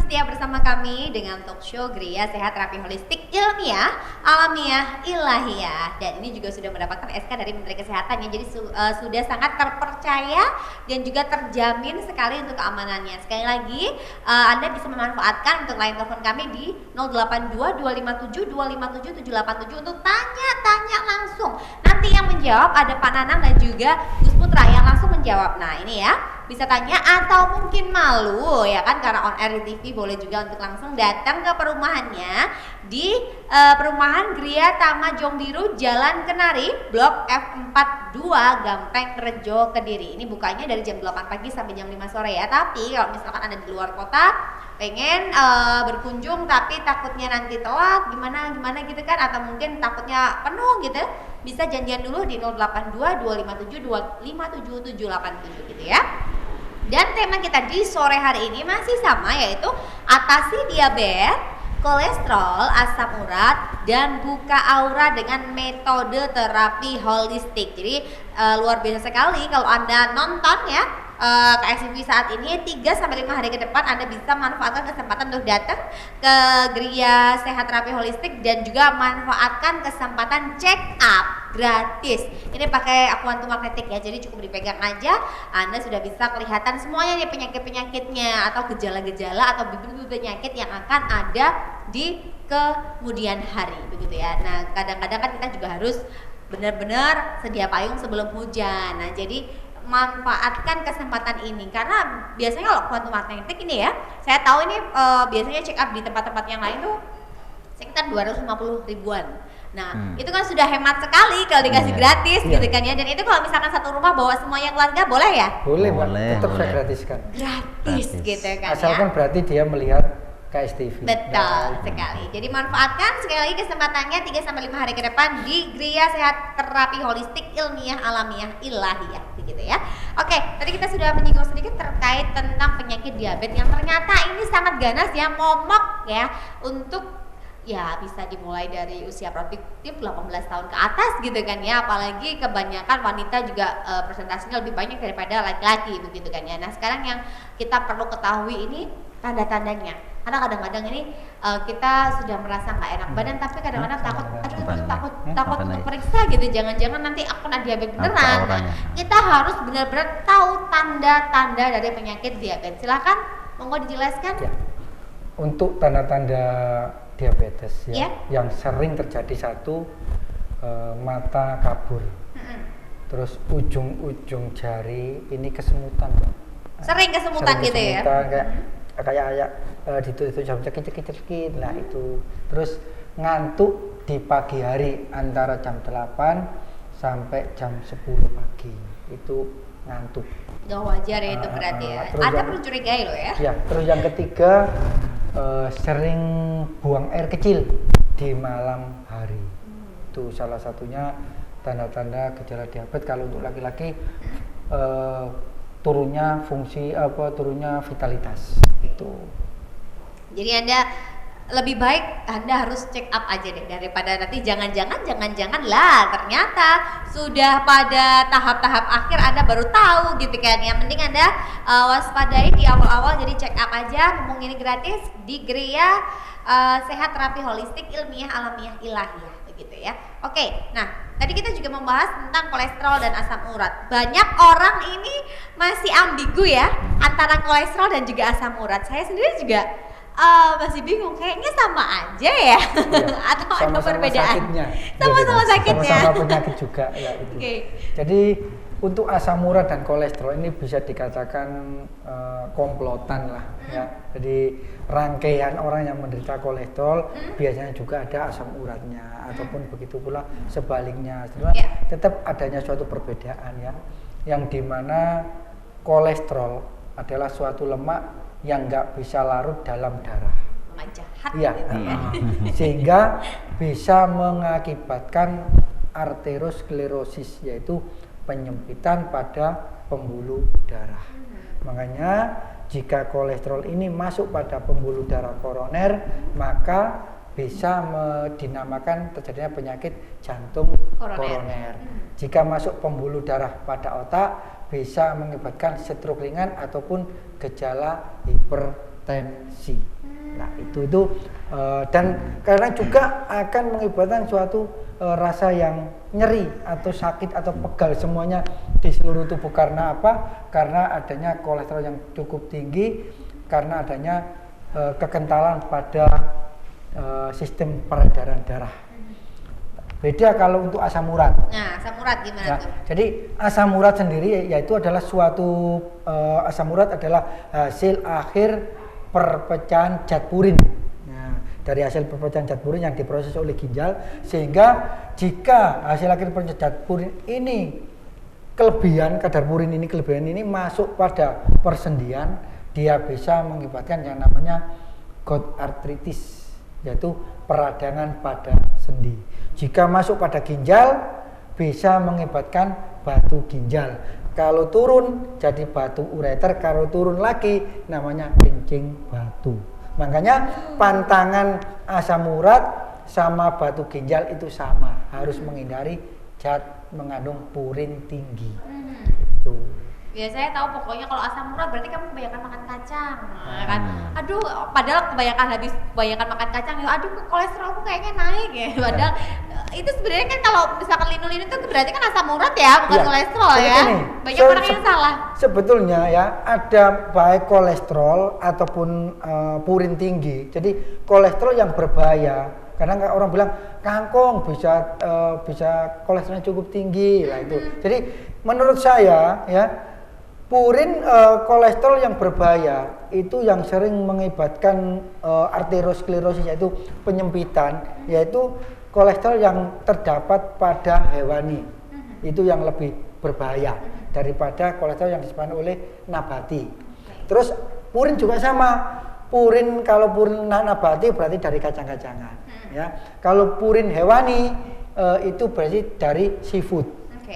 setia bersama kami dengan talk show Gria Sehat Terapi Holistik Ilmiah, Alamiah, Ilahiyah. Dan ini juga sudah mendapatkan SK dari Menteri Kesehatan ya. Jadi sudah sangat terpercaya dan juga terjamin sekali untuk keamanannya. Sekali lagi, Anda bisa memanfaatkan untuk line telepon kami di 082 257 257 787 untuk tanya-tanya langsung. Nanti yang menjawab ada Pak Nanang dan juga Gus Putra yang langsung menjawab. Nah ini ya, bisa tanya atau mungkin malu ya kan, karena on air di TV, boleh juga untuk langsung datang ke perumahannya di perumahan Gria Tama Jongbiru, Jalan Kenari, Blok F42, Gampeng Rejo, Kediri. Ini bukanya dari jam 8 pagi sampai jam 5 sore ya. Tapi kalau misalkan Anda di luar kota pengen berkunjung tapi takutnya nanti telat gimana gitu kan, atau mungkin takutnya penuh gitu, bisa janjian dulu di 082 257 257 787 gitu ya. Dan tema kita di sore hari ini masih sama, yaitu atasi diabetes, kolesterol, asam urat, dan buka aura dengan metode terapi holistik. Jadi luar biasa sekali kalau Anda nonton ya KSTV saat ini 3-5 hari ke depan Anda bisa manfaatkan kesempatan untuk datang ke Gria Sehat Terapi Holistik dan juga manfaatkan kesempatan check up gratis. Ini pakai akuantum magnetik ya, jadi cukup dipegang aja Anda sudah bisa kelihatan semuanya nih, penyakit-penyakitnya atau gejala-gejala atau bibit-bibit penyakit yang akan ada di kemudian hari begitu ya. Nah kadang-kadang kan kita juga harus benar-benar sedia payung sebelum hujan. Nah jadi manfaatkan kesempatan ini, karena biasanya kalau kuantum magnetik ini ya, saya tahu ini biasanya check up di tempat-tempat yang lain tuh sekitar 250 ribuan. Nah itu kan sudah hemat sekali kalau dikasih gratis gitu kan ya. Dan itu kalau misalkan satu rumah bawa semuanya keluarga boleh ya? Boleh, tetap saya gratiskan. Gratis gitu kan. Asalkan berarti dia melihat KSTV. Betul sekali. Jadi manfaatkan sekali lagi kesempatannya 3-5 hari ke depan di Gria Sehat Terapi Holistik Ilmiah, Alamiah, Ilahiyah begitu ya. Oke, tadi kita sudah menyinggung sedikit terkait tentang penyakit diabetes yang ternyata ini sangat ganas ya, momok ya, untuk ya bisa dimulai dari usia produktif 18 tahun ke atas gitu kan ya. Apalagi kebanyakan wanita juga persentasenya lebih banyak daripada laki-laki begitu kan ya. Nah sekarang yang kita perlu ketahui ini tanda-tandanya. Karena kadang-kadang ini kita sudah merasa nggak enak badan, tapi kadang-kadang takut untuk periksa gitu, jangan-jangan nanti aku kena diabetes beneran. Nah, kita harus benar-benar tahu tanda-tanda dari penyakit diabetes. Silakan, monggo dijelaskan. Ya. Untuk tanda-tanda diabetes ya, yang sering terjadi satu, mata kabur, terus ujung-ujung jari ini kesemutan. Sering kesemutan gitu ya? Kayak itu jam cekit lah itu. Terus ngantuk di pagi hari antara jam 8 sampai jam 10 pagi itu ngantuk. Gak wajar ya itu berarti ya. Anda perlu curigai loh ya. Ya, terus yang ketiga sering buang air kecil di malam hari. Itu salah satunya tanda-tanda gejala diabetes. Kalau untuk laki-laki turunnya vitalitas itu. Jadi Anda lebih baik Anda harus check up aja deh, daripada nanti jangan-jangan lah ternyata sudah pada tahap-tahap akhir Anda baru tahu gitu kan ya. Mending Anda waspadai di awal-awal, jadi check up aja, mumpung ini gratis di Gria Sehat Terapi Holistik Ilmiah, Alamiah, Ilahiyah begitu ya. Oke, nah tadi kita juga membahas tentang kolesterol dan asam urat. Banyak orang ini masih ambigu ya antara kolesterol dan juga asam urat. Saya sendiri juga masih bingung, kayaknya sama aja ya, atau ada perbedaan? Sama-sama sakitnya. Sama-sama penyakit juga ya itu. Jadi untuk asam urat dan kolesterol ini bisa dikatakan komplotan lah ya. Jadi rangkaian orang yang menderita kolesterol biasanya juga ada asam uratnya, ataupun begitu pula sebaliknya. Tetap adanya suatu perbedaan ya, yang dimana kolesterol adalah suatu lemak yang nggak bisa larut dalam darah. Jahat ya, gitu ya. Sehingga bisa mengakibatkan arteriosklerosis, yaitu penyempitan pada pembuluh darah. Makanya jika kolesterol ini masuk pada pembuluh darah koroner, maka bisa dinamakan terjadinya penyakit jantung koroner. Jika masuk pembuluh darah pada otak, bisa mengakibatkan stroke ringan ataupun gejala hipertensi. Nah itu dan kadang juga akan mengakibatkan suatu rasa yang nyeri atau sakit atau pegal semuanya di seluruh tubuh. Karena apa? Karena adanya kolesterol yang cukup tinggi, karena adanya kekentalan pada sistem peredaran darah. Beda kalau untuk asam urat. Nah, asam urat gimana tuh? Jadi asam urat sendiri yaitu adalah suatu asam urat adalah hasil akhir perpecahan zat purin. Nah, dari hasil perpecahan zat purin yang diproses oleh ginjal, sehingga jika hasil akhir perpecahan zat purin ini kadar purin ini kelebihan ini masuk pada persendian, dia bisa mengakibatkan yang namanya gout arthritis, yaitu peradangan pada sendi. Jika masuk pada ginjal, bisa mengakibatkan batu ginjal. Kalau turun jadi batu ureter, kalau turun lagi namanya kencing batu. Makanya pantangan asam urat sama batu ginjal itu sama, harus menghindari zat mengandung purin tinggi. Tuh. Ya saya tahu pokoknya kalau asam urat berarti kamu kebanyakan makan kacang, kan? Aduh, padahal kebanyakan makan kacang, ya aduh kolesterolku kayaknya naik ya. Padahal itu sebenarnya kan kalau misalkan linu-linu itu berarti kan asam urat ya, bukan kolesterol ya. Banyak orang yang salah. Sebetulnya ya ada baik kolesterol ataupun purin tinggi. Jadi kolesterol yang berbahaya. Kadang orang bilang kangkung bisa kolesterolnya cukup tinggi lah itu. Jadi menurut saya ya purin kolesterol yang berbahaya itu yang sering mengakibatkan arteriosklerosis, yaitu penyempitan, yaitu kolesterol yang terdapat pada hewani. Itu yang lebih berbahaya daripada kolesterol yang disebabkan oleh nabati. Terus purin juga sama. Purin, kalau purin nabati berarti dari kacang-kacangan ya. Kalau purin hewani itu berarti dari seafood.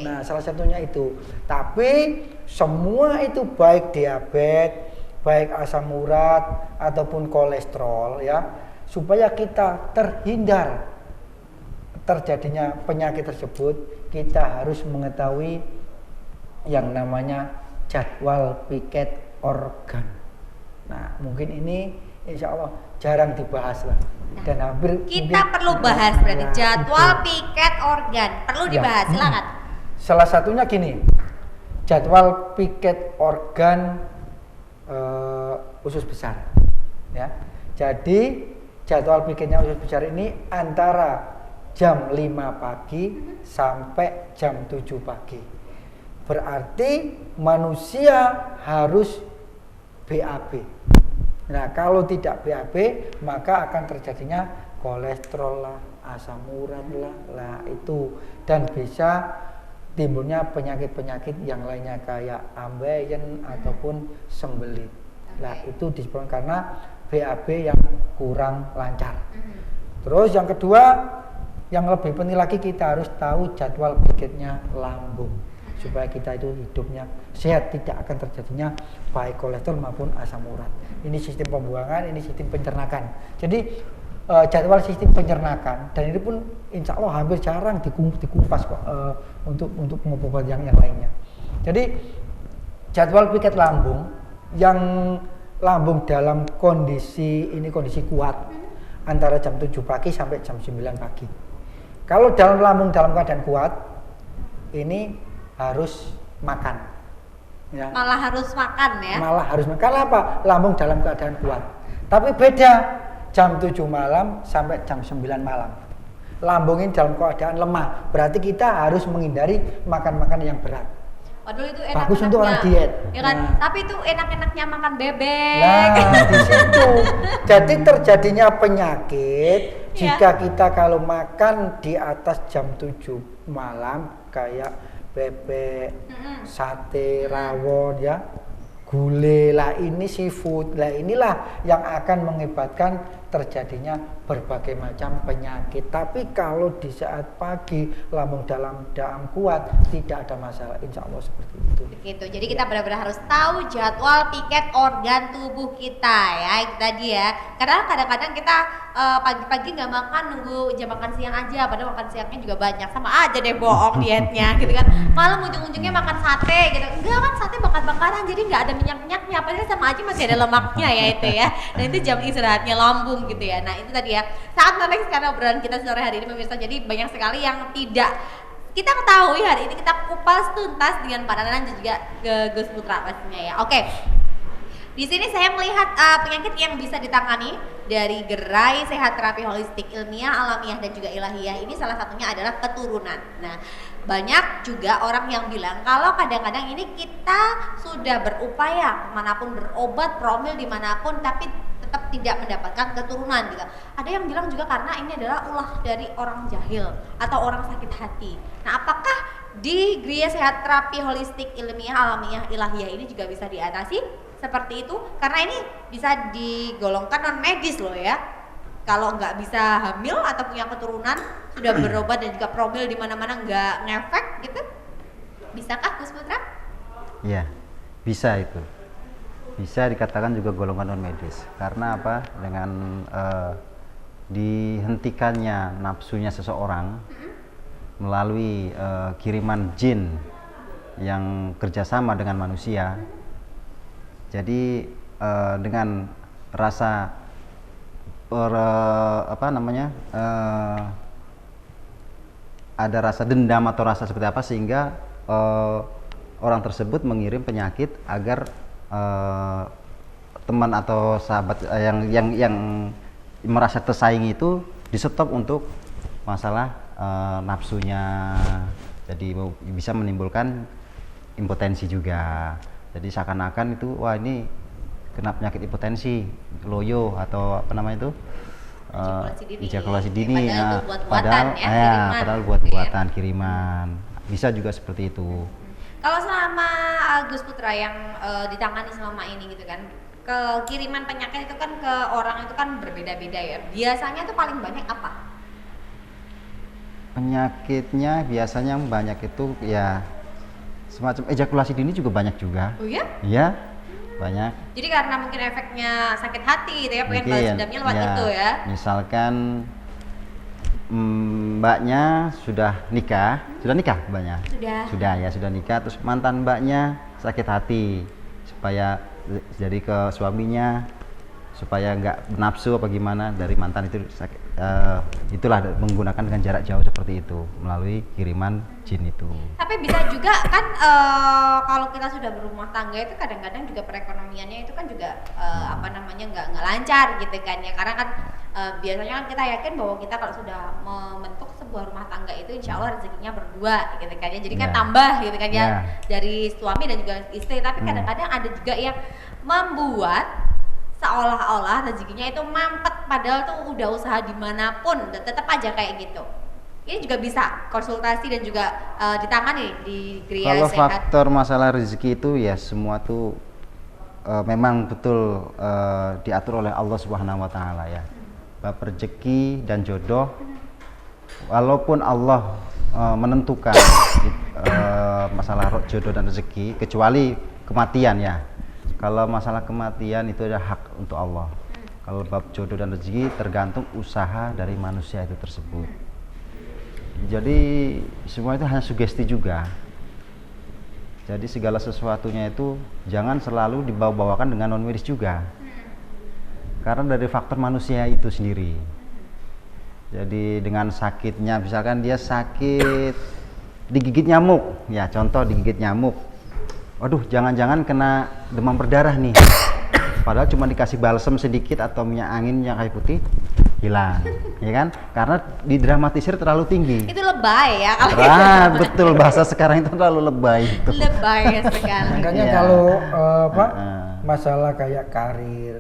Nah, salah satunya itu. Tapi semua itu baik diabetes, baik asam urat ataupun kolesterol ya, supaya kita terhindar terjadinya penyakit tersebut, kita harus mengetahui yang namanya jadwal piket organ. Nah, mungkin ini insya Allah jarang dibahas lah. Dan hampir kita perlu bahas berarti jadwal piket organ perlu dibahas. Silakan. Salah satunya gini, jadwal piket organ usus besar ya. Jadi jadwal piketnya usus besar ini antara jam 5 pagi sampai jam 7 pagi. Berarti manusia harus BAB. Nah, kalau tidak BAB maka akan terjadinya kolesterol lah, asam urat lah itu, dan bisa timbulnya penyakit-penyakit yang lainnya kayak ambeien ataupun sembelit. Nah, itu disebabkan karena BAB yang kurang lancar. Terus yang kedua, yang lebih penting lagi kita harus tahu jadwal piketnya lambung supaya kita itu hidupnya sehat, tidak akan terjadinya baik kolesterol maupun asam urat. Ini sistem pembuangan, ini sistem pencernakan. Jadi jadwal sistem pencernakan, dan ini pun insya Allah hampir jarang dikumpas kok untuk pengobat yang lainnya. Jadi jadwal piket lambung, yang lambung dalam kondisi kuat antara jam 7 pagi sampai jam 9 pagi. Kalau dalam lambung dalam keadaan kuat, ini harus makan. Ya. Malah harus makan ya? Malah harus makan. Karena apa? Lambung dalam keadaan kuat. Tapi beda jam 7 malam sampai jam 9 malam. Lambung ini dalam keadaan lemah. Berarti kita harus menghindari makan-makan yang berat. Waduh, itu bagus untuk orang diet. Ya kan? Nah, tapi itu enak-enaknya makan bebek. Nah, di situ. Jadi terjadinya penyakit jika kita kalau makan di atas jam 7 malam kayak bebek, sate, rawon ya, gulai lah, ini seafood lah, inilah yang akan mengakibatkan terjadinya berbagai macam penyakit. Tapi kalau di saat pagi lambung dalam kuat, tidak ada masalah, insya Allah seperti itu. Gitu. Jadi kita benar-benar harus tahu jadwal piket organ tubuh kita ya, itu tadi ya. Karena kadang-kadang kita pagi-pagi nggak makan, nunggu jam makan siang aja, padahal makan siangnya juga banyak, sama aja deh bohong dietnya gitu kan. Malam ujung-ujungnya makan sate gitu, enggak kan sate bakar-bakaran jadi nggak ada minyak-minyaknya, padahal sama aja masih ada lemaknya ya itu ya. Dan itu jam istirahatnya lambung gitu ya. Nah itu tadi ya, sangat menarik sekali obrolan kita sore hari ini pemirsa. Jadi banyak sekali yang tidak kita ketahui hari ini, kita kupas tuntas dengan Pak Nanan dan juga Gus Putra pastinya ya. Oke. Di sini saya melihat penyakit yang bisa ditangani dari gerai sehat terapi holistik ilmiah, alamiah dan juga ilahiyah ini salah satunya adalah keturunan. Nah, banyak juga orang yang bilang kalau kadang-kadang ini kita sudah berupaya kemanapun berobat promil dimanapun tapi tetap tidak mendapatkan keturunan gitu. Ada yang bilang juga karena ini adalah ulah dari orang jahil atau orang sakit hati. Nah, apakah di Gria Sehat Terapi Holistik Ilmiah Alamiah Ilahiyah ini juga bisa diatasi seperti itu? Karena ini bisa digolongkan non medis loh ya. Kalau nggak bisa hamil atau punya keturunan sudah berobat dan juga promil di mana-mana nggak ngefek gitu, bisakah Gus Putra? Iya, bisa itu. Bisa dikatakan juga golongan non medis. Karena apa? Dengan dihentikannya nafsunya seseorang melalui kiriman jin yang kerjasama dengan manusia. Jadi dengan rasa ada rasa dendam atau rasa seperti apa sehingga orang tersebut mengirim penyakit agar teman atau sahabat yang merasa tersaingi itu di stop untuk masalah nafsunya. Jadi bisa menimbulkan impotensi juga. Jadi seakan-akan itu wah ini kena penyakit impotensi, loyo atau apa namanya itu ejakulasi dini. Padahal buat-buatan kiriman. Bisa juga seperti itu. Kalau selama Gus Putra yang ditangani selama ini gitu kan, kiriman penyakit itu kan ke orang itu kan berbeda-beda ya. Biasanya tuh paling banyak apa? Penyakitnya biasanya yang banyak itu ya semacam ejakulasi dini juga banyak juga. Oh iya? Iya, banyak. Jadi karena mungkin efeknya sakit hati gitu ya, pengen balas dendamnya lewat itu ya. Misalkan mbaknya sudah nikah mbaknya? Sudah nikah, terus mantan mbaknya sakit hati supaya jadi ke suaminya supaya nggak nafsu apa gimana dari mantan itu itulah menggunakan dengan jarak jauh seperti itu melalui kiriman jin itu. Tapi bisa juga kan kalau kita sudah berumah tangga itu kadang-kadang juga perekonomiannya itu kan juga nggak lancar gitu kan ya, karena kan biasanya kan kita yakin bahwa kita kalau sudah membentuk sebuah rumah tangga itu insya Allah rezekinya berdua gitu kan ya, jadi kan tambah gitu kan ya dari suami dan juga istri. Tapi kadang-kadang ada juga yang membuat seolah-olah rezekinya itu mampet padahal tuh udah usaha dimanapun tetap aja kayak gitu. Ini juga bisa konsultasi dan juga ditangani di Gria Kalau Sehat. faktor masalah rezeki itu ya semua tuh memang betul diatur oleh Allah Subhanahu wa taala ya. Bab rezeki dan jodoh walaupun Allah menentukan masalah jodoh dan rezeki kecuali kematian ya. Kalau masalah kematian itu ada hak untuk Allah. Kalau bab jodoh dan rezeki tergantung usaha dari manusia itu tersebut. Jadi semua itu hanya sugesti juga. Jadi segala sesuatunya itu jangan selalu dibawa-bawakan dengan non medis juga. Karena dari faktor manusia itu sendiri. Jadi dengan sakitnya, misalkan dia sakit digigit nyamuk, ya contoh digigit nyamuk. Waduh, jangan-jangan kena demam berdarah nih. Padahal cuma dikasih balsem sedikit atau minyak angin yang kayu putih hilang, ya kan? Karena didramatisir terlalu tinggi. Itu lebay ya kalau betul bahasa sekarang itu terlalu lebay itu. Lebay sekali. Makanya kalau masalah kayak karir,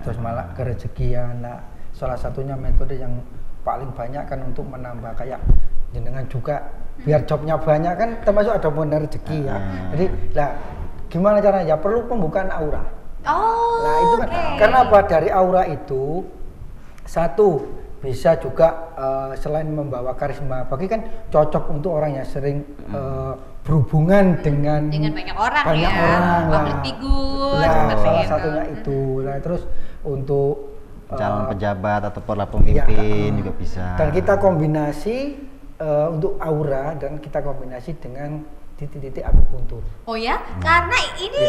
terus malah kerezekian, nah salah satunya metode yang paling banyak kan untuk menambah kayak jenengan juga biar jobnya banyak kan termasuk ada modal rezeki ya. Jadi lah gimana caranya? Ya perlu pembukaan aura. Oh. Nah itu kan karena apa, dari aura itu Satu, bisa juga selain membawa karisma, bagi kan cocok untuk orang yang sering berhubungan dengan banyak orang banyak ya, orang lah. public figure Nah, seperti salah itu. satunya itu. Nah, terus untuk calon pejabat atau para pemimpin juga bisa. dan kita kombinasi untuk aura, dan kita kombinasi dengan titik-titik akupuntur. Oh ya, karena ini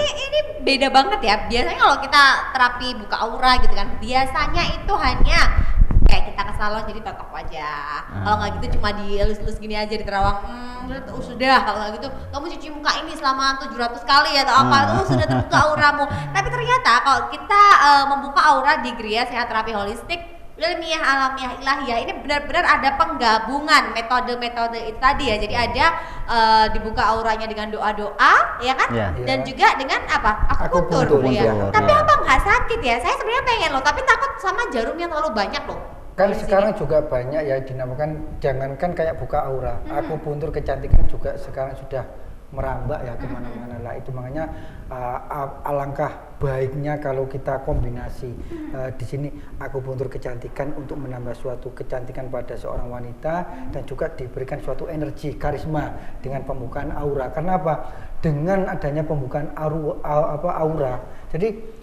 beda banget ya. Biasanya kalau kita terapi buka aura gitu kan, biasanya itu hanya kayak kita ke salon jadi totok wajah. Kalau nggak gitu cuma dielus-elus gini aja di terawang. Sudah, kalau nggak gitu kamu cuci muka ini selama 700 kali atau apa, itu sudah terbuka auramu. Tapi ternyata kalau kita membuka aura di Gria Sehat Terapi Holistik Ilmiah Alamiah Ilahiyah, ini benar-benar ada penggabungan metode-metode itu tadi ya. Jadi ada dibuka auranya dengan doa-doa, ya kan? Ya. Dan juga dengan apa? Akupuntur ya. Akupuntur, Tapi ya. apa nggak sakit ya? Saya sebenarnya pengen loh, tapi takut sama jarum yang terlalu banyak loh. Kan Di sekarang sini. juga banyak ya dinamakan, jangankan kayak buka aura, akupuntur kecantikan juga sekarang sudah merambah ya kemana-mana lah. Itu makanya alangkah baiknya kalau kita kombinasi di sini akupuntur kecantikan untuk menambah suatu kecantikan pada seorang wanita, dan juga diberikan suatu energi karisma dengan pembukaan aura. Karena apa? Dengan adanya pembukaan aura, jadi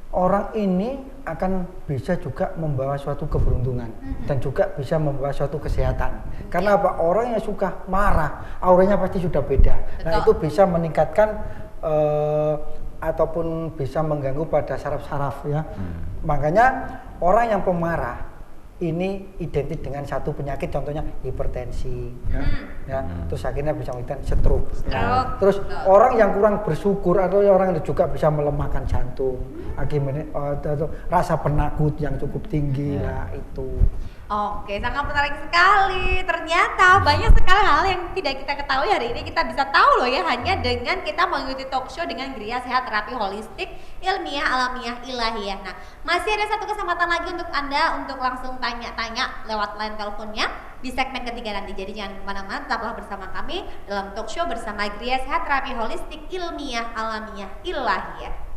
orang ini akan bisa juga membawa suatu keberuntungan dan juga bisa membawa suatu kesehatan. Karena apa? Orang yang suka marah, auranya pasti sudah beda. Nah, itu bisa meningkatkan ataupun bisa mengganggu pada saraf-saraf ya. Makanya orang yang pemarah ini identik dengan satu penyakit, contohnya hipertensi, ya. Terus akhirnya bisa mengakibatkan stroke. Ya. Terus orang yang kurang bersyukur atau orang yang juga bisa melemahkan jantung, akibatnya rasa penakut yang cukup tinggi, ya itu. Oke, sangat menarik sekali. Ternyata banyak sekali hal yang tidak kita ketahui hari ini. Kita bisa tahu loh ya, hanya dengan kita mengikuti talk show dengan Gria Sehat Terapi Holistik Ilmiah Alamiah Ilahiyah. Nah, masih ada satu kesempatan lagi untuk Anda untuk langsung tanya-tanya lewat line teleponnya di segmen ketiga nanti. Jadi jangan kemana-mana, tetaplah bersama kami dalam talk show bersama Gria Sehat Terapi Holistik Ilmiah Alamiah Ilahiyah.